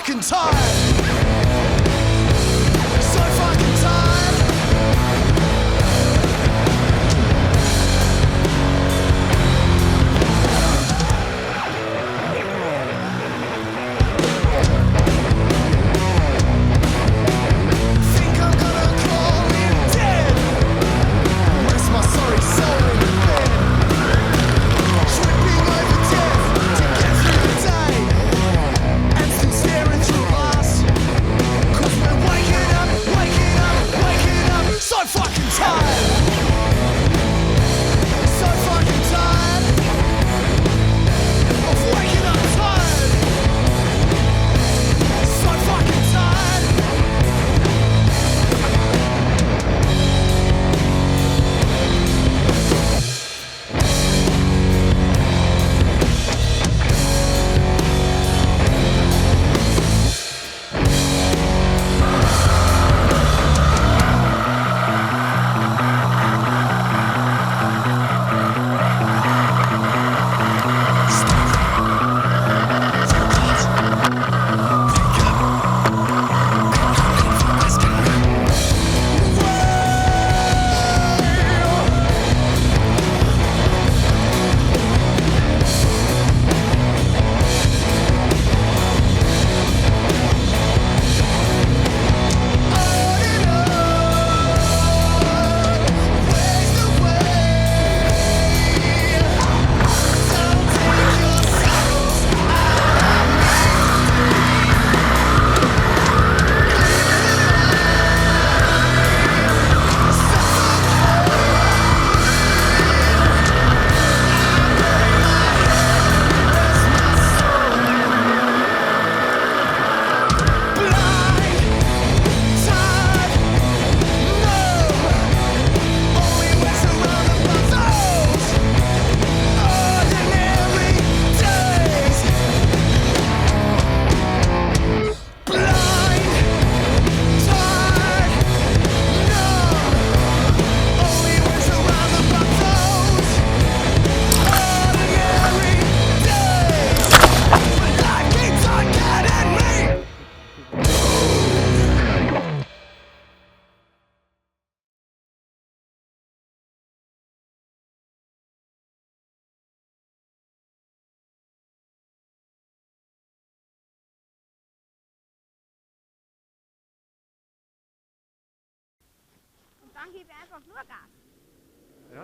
fucking tired. So fucking tired. Think I'm gonna call him dead. Rest my sorry soul in the bed. Tripping over death to get through the day. And still staring through glass. 'Cause we're waking up, waking up, waking up. So fucking tired. So fucking tired. Of waking up tired. So fucking tired. Und dann gebe ich einfach nur Gas. Ja.